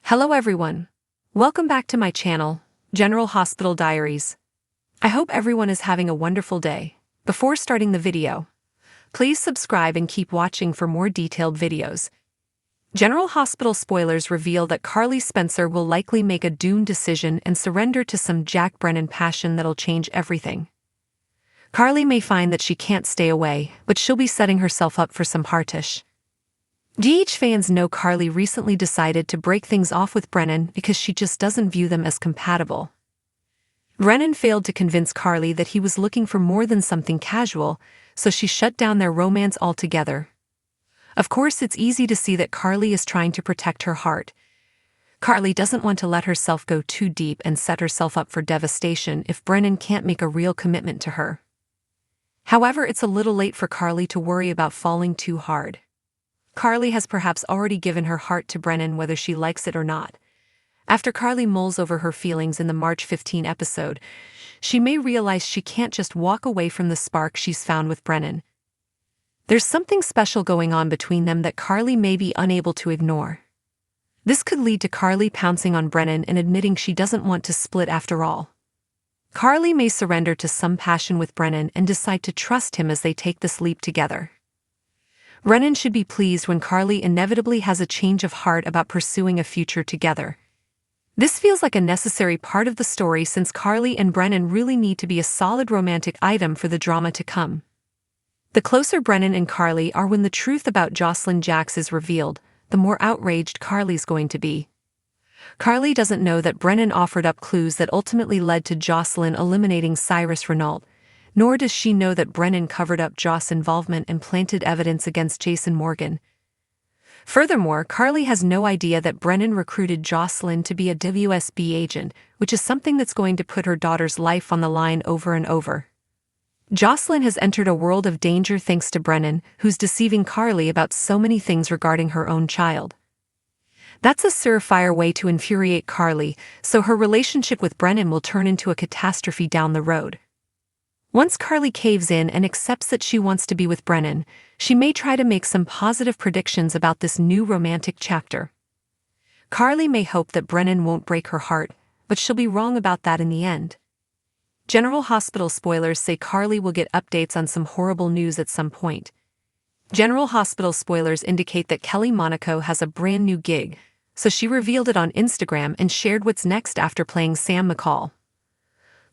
Hello everyone. Welcome back to my channel, General Hospital Diaries. I hope everyone is having a wonderful day. Before starting the video, please subscribe and keep watching for more detailed videos. General Hospital spoilers reveal that Carly Spencer will likely make a doomed decision and surrender to some Jack Brennan passion that'll change everything. Carly may find that she can't stay away, but she'll be setting herself up for some heartish. GH fans know Carly recently decided to break things off with Brennan because she just doesn't view them as compatible. Brennan failed to convince Carly that he was looking for more than something casual, so she shut down their romance altogether. Of course, it's easy to see that Carly is trying to protect her heart. Carly doesn't want to let herself go too deep and set herself up for devastation if Brennan can't make a real commitment to her. However, it's a little late for Carly to worry about falling too hard. Carly has perhaps already given her heart to Brennan whether she likes it or not. After Carly mulls over her feelings in the March 15 episode, she may realize she can't just walk away from the spark she's found with Brennan. There's something special going on between them that Carly may be unable to ignore. This could lead to Carly pouncing on Brennan and admitting she doesn't want to split after all. Carly may surrender to some passion with Brennan and decide to trust him as they take this leap together. Brennan should be pleased when Carly inevitably has a change of heart about pursuing a future together. This feels like a necessary part of the story since Carly and Brennan really need to be a solid romantic item for the drama to come. The closer Brennan and Carly are when the truth about Jocelyn Jacks is revealed, the more outraged Carly's going to be. Carly doesn't know that Brennan offered up clues that ultimately led to Jocelyn eliminating Cyrus Renault, nor does she know that Brennan covered up Joss' involvement and planted evidence against Jason Morgan. Furthermore, Carly has no idea that Brennan recruited Jocelyn to be a WSB agent, which is something that's going to put her daughter's life on the line over and over. Jocelyn has entered a world of danger thanks to Brennan, who's deceiving Carly about so many things regarding her own child. That's a surefire way to infuriate Carly, so her relationship with Brennan will turn into a catastrophe down the road. Once Carly caves in and accepts that she wants to be with Brennan, she may try to make some positive predictions about this new romantic chapter. Carly may hope that Brennan won't break her heart, but she'll be wrong about that in the end. General Hospital spoilers say Carly will get updates on some horrible news at some point. General Hospital spoilers indicate that Kelly Monaco has a brand new gig, so she revealed it on Instagram and shared what's next after playing Sam McCall.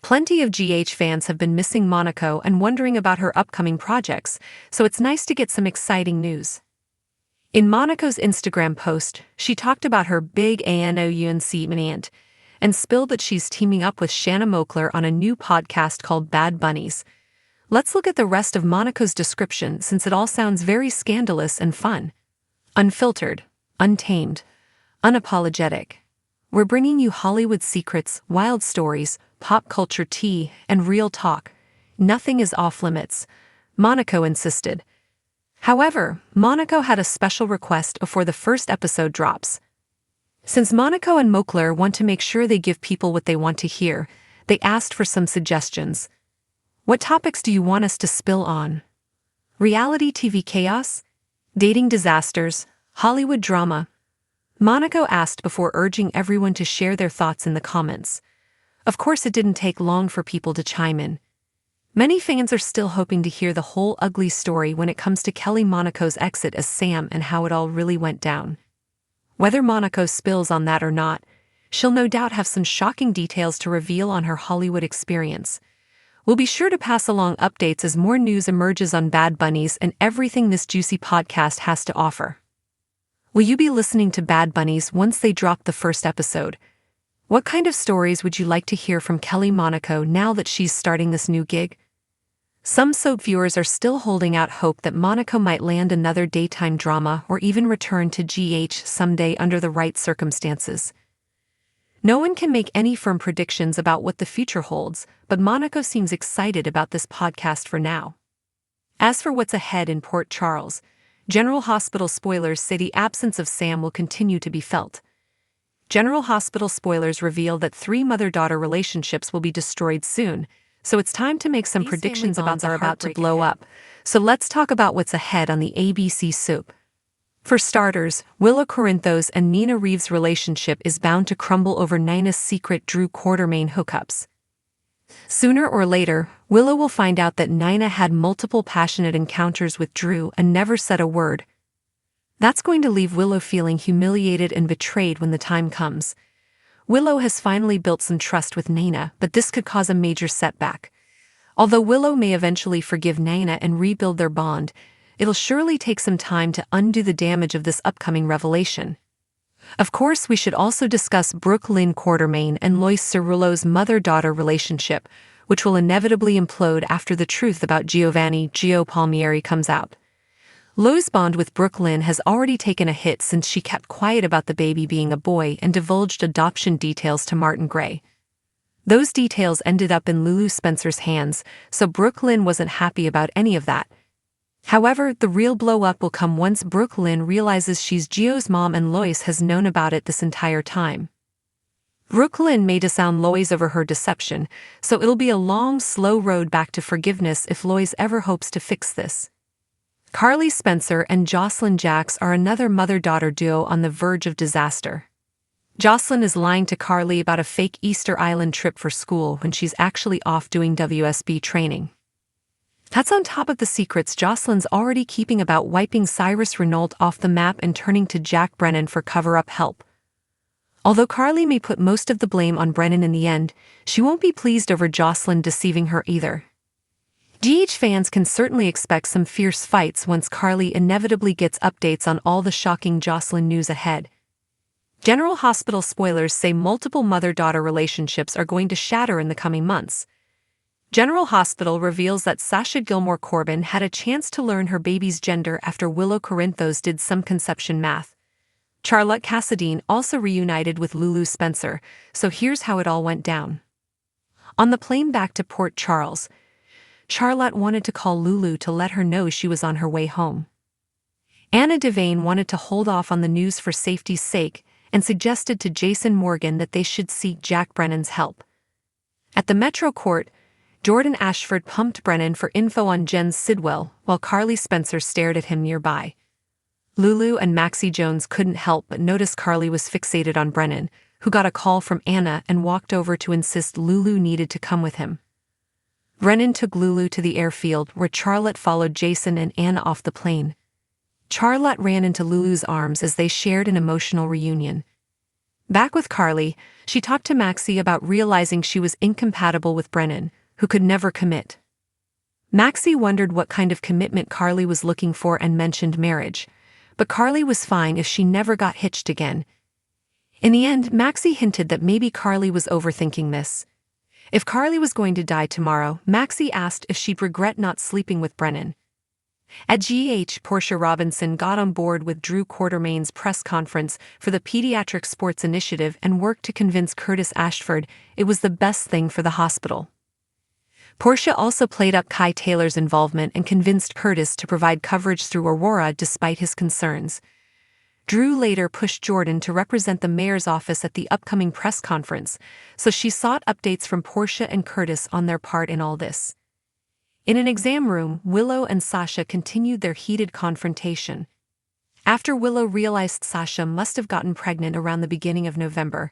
Plenty of GH fans have been missing Monaco and wondering about her upcoming projects, so it's nice to get some exciting news. In Monaco's Instagram post, she talked about her big announcement and spilled that she's teaming up with Shanna Moakler on a new podcast called Bad Bunnies. Let's look at the rest of Monaco's description since it all sounds very scandalous and fun. Unfiltered, untamed, unapologetic. We're bringing you Hollywood secrets, wild stories, pop culture tea, and real talk. Nothing is off limits, Monaco insisted. However, Monaco had a special request before the first episode drops. Since Monaco and Moakler want to make sure they give people what they want to hear, they asked for some suggestions. What topics do you want us to spill on? Reality TV chaos? Dating disasters? Hollywood drama? Monaco asked before urging everyone to share their thoughts in the comments. Of course, it didn't take long for people to chime in. Many fans are still hoping to hear the whole ugly story when it comes to Kelly Monaco's exit as Sam and how it all really went down. Whether Monaco spills on that or not, she'll no doubt have some shocking details to reveal on her Hollywood experience. We'll be sure to pass along updates as more news emerges on Bad Bunnies and everything this juicy podcast has to offer. Will you be listening to Bad Bunnies once they drop the first episode? What kind of stories would you like to hear from Kelly Monaco now that she's starting this new gig? Some soap viewers are still holding out hope that Monaco might land another daytime drama or even return to GH someday under the right circumstances. No one can make any firm predictions about what the future holds, but Monaco seems excited about this podcast for now. As for what's ahead in Port Charles, General Hospital spoilers say the absence of Sam will continue to be felt. General Hospital spoilers reveal that 3 mother-daughter relationships will be destroyed soon, so it's time to make some predictions about are about to blow up. So let's talk about what's ahead on the ABC soap. For starters, Willow Corinthos and Nina Reeves' relationship is bound to crumble over Nina's secret Drew Quartermaine hookups. Sooner or later, Willow will find out that Nina had multiple passionate encounters with Drew and never said a word. That's going to leave Willow feeling humiliated and betrayed when the time comes. Willow has finally built some trust with Nina, but this could cause a major setback. Although Willow may eventually forgive Nina and rebuild their bond, it'll surely take some time to undo the damage of this upcoming revelation. Of course, we should also discuss Brooke Lynn Quartermaine and Lois Cerullo's mother-daughter relationship, which will inevitably implode after the truth about Giovanni Gio Palmieri comes out. Lois' bond with Brooke Lynn has already taken a hit since she kept quiet about the baby being a boy and divulged adoption details to Martin Gray. Those details ended up in Lulu Spencer's hands, so Brooke Lynn wasn't happy about any of that. However, the real blow-up will come once Brooke Lynn realizes she's Gio's mom and Lois has known about it this entire time. Brooke Lynn may disown Lois over her deception, so it'll be a long, slow road back to forgiveness if Lois ever hopes to fix this. Carly Spencer and Jocelyn Jacks are another mother-daughter duo on the verge of disaster. Jocelyn is lying to Carly about a fake Easter Island trip for school when she's actually off doing WSB training. That's on top of the secrets Jocelyn's already keeping about wiping Cyrus Renault off the map and turning to Jack Brennan for cover-up help. Although Carly may put most of the blame on Brennan in the end, she won't be pleased over Jocelyn deceiving her either. GH fans can certainly expect some fierce fights once Carly inevitably gets updates on all the shocking Jocelyn news ahead. General Hospital spoilers say multiple mother-daughter relationships are going to shatter in the coming months. General Hospital reveals that Sasha Gilmore Corbin had a chance to learn her baby's gender after Willow Corinthos did some conception math. Charlotte Cassadine also reunited with Lulu Spencer, so here's how it all went down. On the plane back to Port Charles, Charlotte wanted to call Lulu to let her know she was on her way home. Anna Devane wanted to hold off on the news for safety's sake and suggested to Jason Morgan that they should seek Jack Brennan's help. At the Metro Court, Jordan Ashford pumped Brennan for info on Jen Sidwell while Carly Spencer stared at him nearby. Lulu and Maxie Jones couldn't help but notice Carly was fixated on Brennan, who got a call from Anna and walked over to insist Lulu needed to come with him. Brennan took Lulu to the airfield where Charlotte followed Jason and Anna off the plane. Charlotte ran into Lulu's arms as they shared an emotional reunion. Back with Carly, she talked to Maxie about realizing she was incompatible with Brennan, who could never commit. Maxie wondered what kind of commitment Carly was looking for and mentioned marriage, but Carly was fine if she never got hitched again. In the end, Maxie hinted that maybe Carly was overthinking this. If Carly was going to die tomorrow, Maxie asked if she'd regret not sleeping with Brennan. At GH, Portia Robinson got on board with Drew Quartermaine's press conference for the Pediatric Sports Initiative and worked to convince Curtis Ashford it was the best thing for the hospital. Portia also played up Kai Taylor's involvement and convinced Curtis to provide coverage through Aurora despite his concerns. Drew later pushed Jordan to represent the mayor's office at the upcoming press conference, so she sought updates from Portia and Curtis on their part in all this. In an exam room, Willow and Sasha continued their heated confrontation. After Willow realized Sasha must have gotten pregnant around the beginning of November,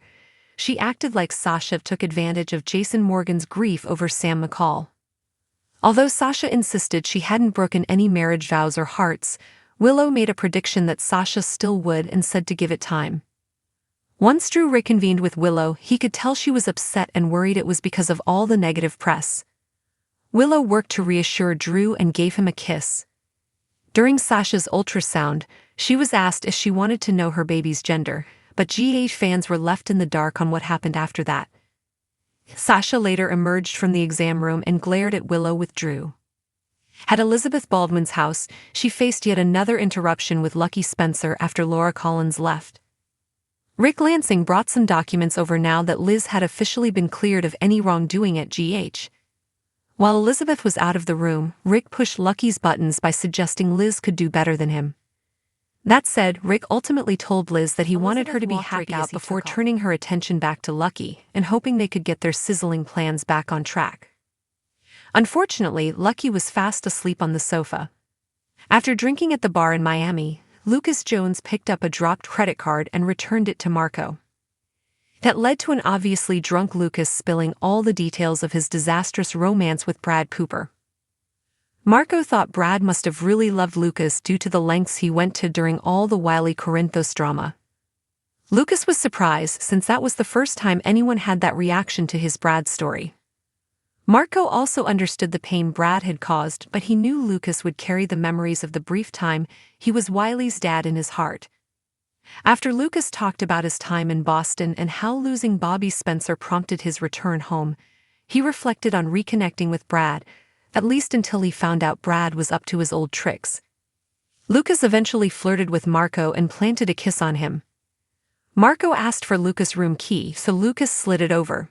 she acted like Sasha took advantage of Jason Morgan's grief over Sam McCall. Although Sasha insisted she hadn't broken any marriage vows or hearts, Willow made a prediction that Sasha still would and said to give it time. Once Drew reconvened with Willow, he could tell she was upset and worried it was because of all the negative press. Willow worked to reassure Drew and gave him a kiss. During Sasha's ultrasound, she was asked if she wanted to know her baby's gender, but GH fans were left in the dark on what happened after that. Sasha later emerged from the exam room and glared at Willow with Drew. At Elizabeth Baldwin's house, she faced yet another interruption with Lucky Spencer after Laura Collins left. Rick Lansing brought some documents over now that Liz had officially been cleared of any wrongdoing at GH. While Elizabeth was out of the room, Rick pushed Lucky's buttons by suggesting Liz could do better than him. That said, Rick ultimately told Liz that he wanted her to be happy out before turning her attention back to Lucky and hoping they could get their sizzling plans back on track. Unfortunately, Lucky was fast asleep on the sofa. After drinking at the bar in Miami, Lucas Jones picked up a dropped credit card and returned it to Marco. That led to an obviously drunk Lucas spilling all the details of his disastrous romance with Brad Cooper. Marco thought Brad must have really loved Lucas due to the lengths he went to during all the wily Corinthos drama. Lucas was surprised since that was the first time anyone had that reaction to his Brad story. Marco also understood the pain Brad had caused, but he knew Lucas would carry the memories of the brief time he was Wiley's dad in his heart. After Lucas talked about his time in Boston and how losing Bobby Spencer prompted his return home, he reflected on reconnecting with Brad, at least until he found out Brad was up to his old tricks. Lucas eventually flirted with Marco and planted a kiss on him. Marco asked for Lucas' room key, so Lucas slid it over.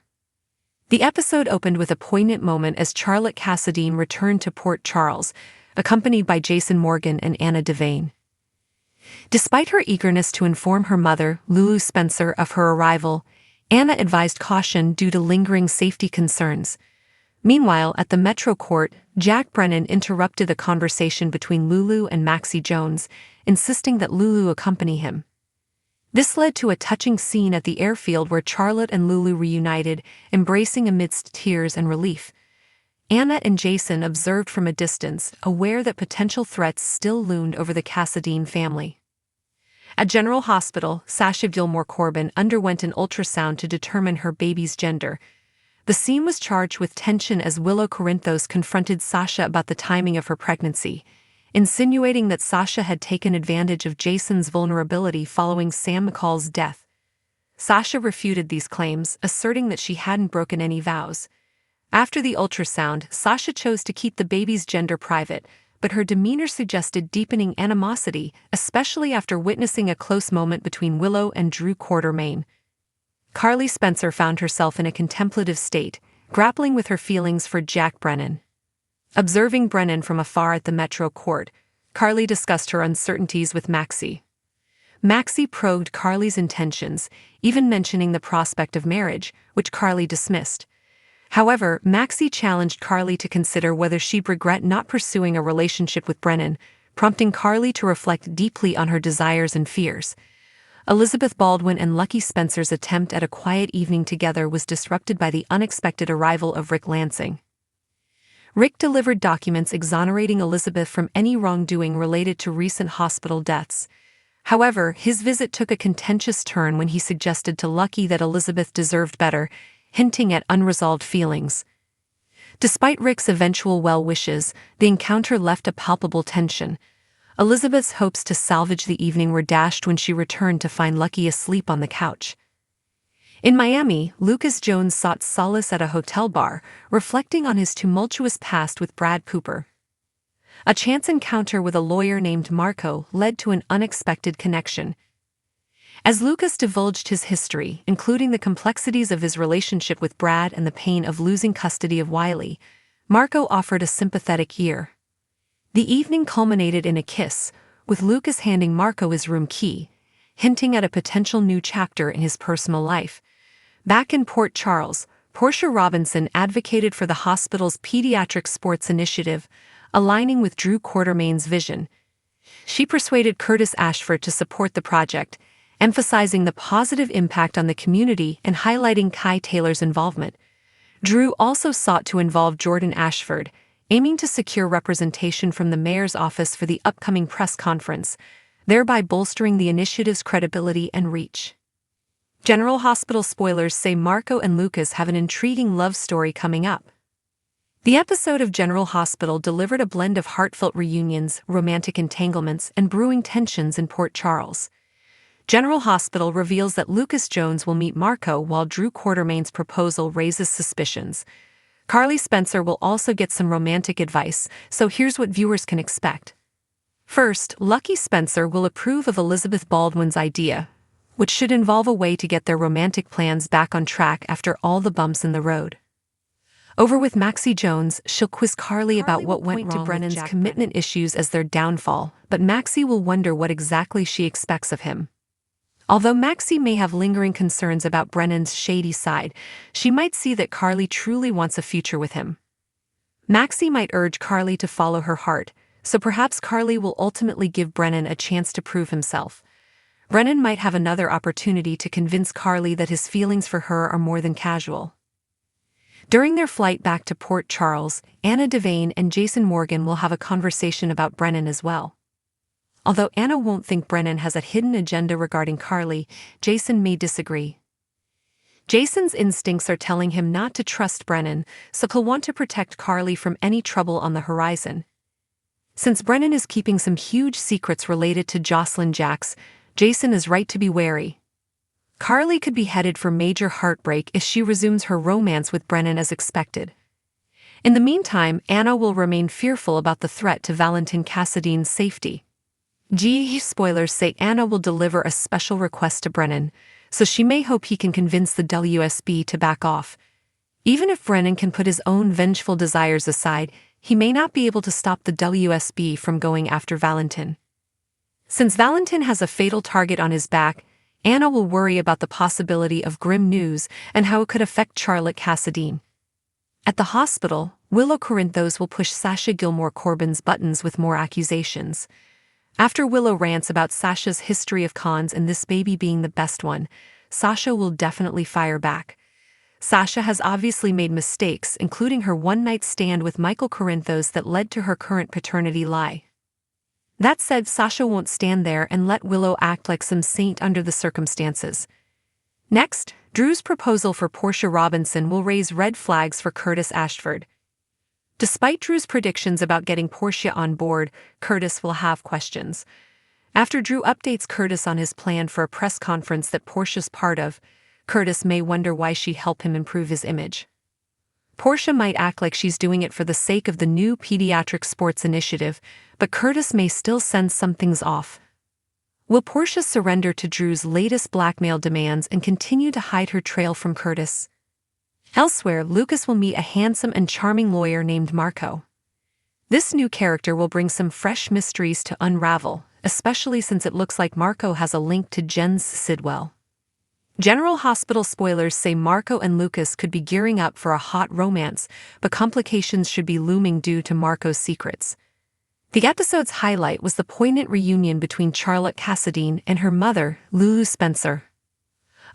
The episode opened with a poignant moment as Charlotte Cassadine returned to Port Charles, accompanied by Jason Morgan and Anna Devane. Despite her eagerness to inform her mother, Lulu Spencer, of her arrival, Anna advised caution due to lingering safety concerns. Meanwhile, at the Metro Court, Jack Brennan interrupted the conversation between Lulu and Maxie Jones, insisting that Lulu accompany him. This led to a touching scene at the airfield where Charlotte and Lulu reunited, embracing amidst tears and relief. Anna and Jason observed from a distance, aware that potential threats still loomed over the Cassadine family. At General Hospital, Sasha Gilmore Corbin underwent an ultrasound to determine her baby's gender. The scene was charged with tension as Willow Corinthos confronted Sasha about the timing of her pregnancy, insinuating that Sasha had taken advantage of Jason's vulnerability following Sam McCall's death. Sasha refuted these claims, asserting that she hadn't broken any vows. After the ultrasound, Sasha chose to keep the baby's gender private, but her demeanor suggested deepening animosity, especially after witnessing a close moment between Willow and Drew Quartermaine. Carly Spencer found herself in a contemplative state, grappling with her feelings for Jack Brennan. Observing Brennan from afar at the Metro Court, Carly discussed her uncertainties with Maxie. Maxie probed Carly's intentions, even mentioning the prospect of marriage, which Carly dismissed. However, Maxie challenged Carly to consider whether she'd regret not pursuing a relationship with Brennan, prompting Carly to reflect deeply on her desires and fears. Elizabeth Baldwin and Lucky Spencer's attempt at a quiet evening together was disrupted by the unexpected arrival of Rick Lansing. Rick delivered documents exonerating Elizabeth from any wrongdoing related to recent hospital deaths. However, his visit took a contentious turn when he suggested to Lucky that Elizabeth deserved better, hinting at unresolved feelings. Despite Rick's eventual well wishes, the encounter left a palpable tension. Elizabeth's hopes to salvage the evening were dashed when she returned to find Lucky asleep on the couch. In Miami, Lucas Jones sought solace at a hotel bar, reflecting on his tumultuous past with Brad Cooper. A chance encounter with a lawyer named Marco led to an unexpected connection. As Lucas divulged his history, including the complexities of his relationship with Brad and the pain of losing custody of Wiley, Marco offered a sympathetic ear. The evening culminated in a kiss, with Lucas handing Marco his room key, hinting at a potential new chapter in his personal life. Back in Port Charles, Portia Robinson advocated for the hospital's pediatric sports initiative, aligning with Drew Quartermaine's vision. She persuaded Curtis Ashford to support the project, emphasizing the positive impact on the community and highlighting Kai Taylor's involvement. Drew also sought to involve Jordan Ashford, aiming to secure representation from the mayor's office for the upcoming press conference, thereby bolstering the initiative's credibility and reach. General Hospital spoilers say Marco and Lucas have an intriguing love story coming up. The episode of General Hospital delivered a blend of heartfelt reunions, romantic entanglements, and brewing tensions in Port Charles. General Hospital reveals that Lucas Jones will meet Marco while Drew Quartermaine's proposal raises suspicions. Carly Spencer will also get some romantic advice, so here's what viewers can expect. First, Lucky Spencer will approve of Elizabeth Baldwin's idea, which should involve a way to get their romantic plans back on track after all the bumps in the road. Over with Maxie Jones, she'll quiz Carly about what went wrong to Brennan's commitment issues as their downfall, but Maxie will wonder what exactly she expects of him. Although Maxie may have lingering concerns about Brennan's shady side, she might see that Carly truly wants a future with him. Maxie might urge Carly to follow her heart, so perhaps Carly will ultimately give Brennan a chance to prove himself. Brennan might have another opportunity to convince Carly that his feelings for her are more than casual. During their flight back to Port Charles, Anna Devane and Jason Morgan will have a conversation about Brennan as well. Although Anna won't think Brennan has a hidden agenda regarding Carly, Jason may disagree. Jason's instincts are telling him not to trust Brennan, so he'll want to protect Carly from any trouble on the horizon. Since Brennan is keeping some huge secrets related to Jocelyn Jacks, Jason is right to be wary. Carly could be headed for major heartbreak if she resumes her romance with Brennan as expected. In the meantime, Anna will remain fearful about the threat to Valentin Cassadine's safety. Spoilers say Anna will deliver a special request to Brennan, so she may hope he can convince the WSB to back off. Even if Brennan can put his own vengeful desires aside, he may not be able to stop the WSB from going after Valentin. Since Valentin has a fatal target on his back, Anna will worry about the possibility of grim news and how it could affect Charlotte Cassadine. At the hospital, Willow Corinthos will push Sasha Gilmore Corbin's buttons with more accusations. After Willow rants about Sasha's history of cons and this baby being the best one, Sasha will definitely fire back. Sasha has obviously made mistakes, including her one-night stand with Michael Corinthos that led to her current paternity lie. That said, Sasha won't stand there and let Willow act like some saint under the circumstances. Next, Drew's proposal for Portia Robinson will raise red flags for Curtis Ashford. Despite Drew's predictions about getting Portia on board, Curtis will have questions. After Drew updates Curtis on his plan for a press conference that Portia's part of, Curtis may wonder why she helped him improve his image. Portia might act like she's doing it for the sake of the new pediatric sports initiative, but Curtis may still sense something's off. Will Portia surrender to Drew's latest blackmail demands and continue to hide her trail from Curtis? Elsewhere, Lucas will meet a handsome and charming lawyer named Marco. This new character will bring some fresh mysteries to unravel, especially since it looks like Marco has a link to Jens Sidwell. General Hospital spoilers say Marco and Lucas could be gearing up for a hot romance, but complications should be looming due to Marco's secrets. The episode's highlight was the poignant reunion between Charlotte Cassadine and her mother, Lulu Spencer.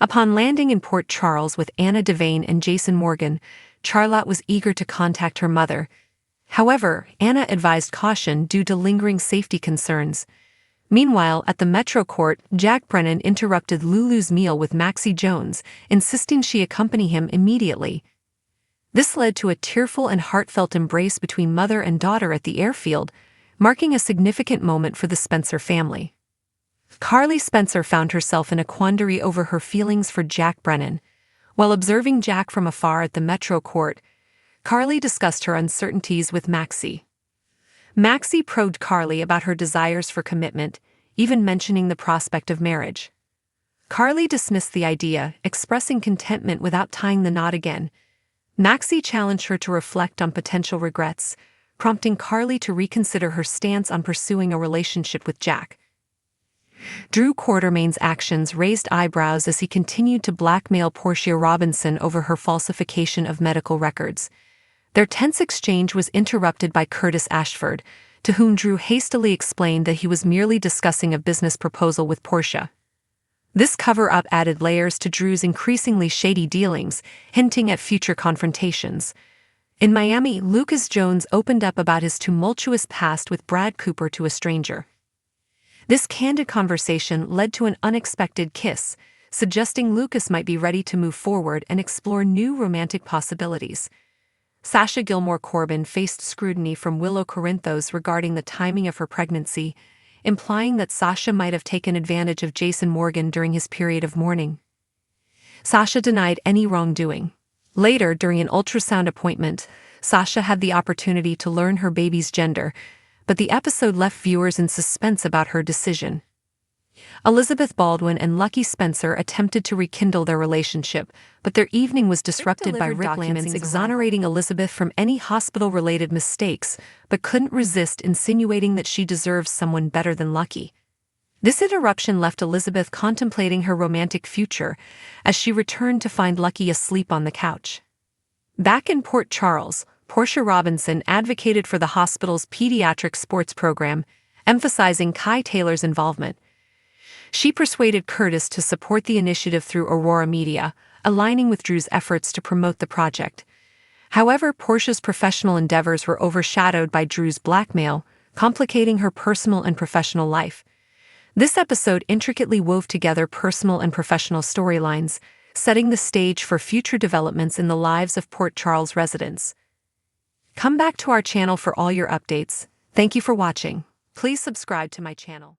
Upon landing in Port Charles with Anna Devane and Jason Morgan, Charlotte was eager to contact her mother. However, Anna advised caution due to lingering safety concerns. Meanwhile, at the Metro Court, Jack Brennan interrupted Lulu's meal with Maxie Jones, insisting she accompany him immediately. This led to a tearful and heartfelt embrace between mother and daughter at the airfield, marking a significant moment for the Spencer family. Carly Spencer found herself in a quandary over her feelings for Jack Brennan. While observing Jack from afar at the Metro Court, Carly discussed her uncertainties with Maxie. Maxie probed Carly about her desires for commitment, even mentioning the prospect of marriage. Carly dismissed the idea, expressing contentment without tying the knot again. Maxie challenged her to reflect on potential regrets, prompting Carly to reconsider her stance on pursuing a relationship with Jack. Drew Quartermain's actions raised eyebrows as he continued to blackmail Portia Robinson over her falsification of medical records. Their tense exchange was interrupted by Curtis Ashford, to whom Drew hastily explained that he was merely discussing a business proposal with Portia. This cover-up added layers to Drew's increasingly shady dealings, hinting at future confrontations. In Miami, Lucas Jones opened up about his tumultuous past with Brad Cooper to a stranger. This candid conversation led to an unexpected kiss, suggesting Lucas might be ready to move forward and explore new romantic possibilities. Sasha Gilmore Corbin faced scrutiny from Willow Corinthos regarding the timing of her pregnancy, implying that Sasha might have taken advantage of Jason Morgan during his period of mourning. Sasha denied any wrongdoing. Later, during an ultrasound appointment, Sasha had the opportunity to learn her baby's gender, but the episode left viewers in suspense about her decision. Elizabeth Baldwin and Lucky Spencer attempted to rekindle their relationship, but their evening was disrupted by Rick Lansing exonerating Elizabeth from any hospital-related mistakes, but couldn't resist insinuating that she deserves someone better than Lucky. This interruption left Elizabeth contemplating her romantic future, as she returned to find Lucky asleep on the couch. Back in Port Charles, Portia Robinson advocated for the hospital's pediatric sports program, emphasizing Kai Taylor's involvement. She persuaded Curtis to support the initiative through Aurora Media, aligning with Drew's efforts to promote the project. However, Portia's professional endeavors were overshadowed by Drew's blackmail, complicating her personal and professional life. This episode intricately wove together personal and professional storylines, setting the stage for future developments in the lives of Port Charles residents. Come back to our channel for all your updates. Thank you for watching. Please subscribe to my channel.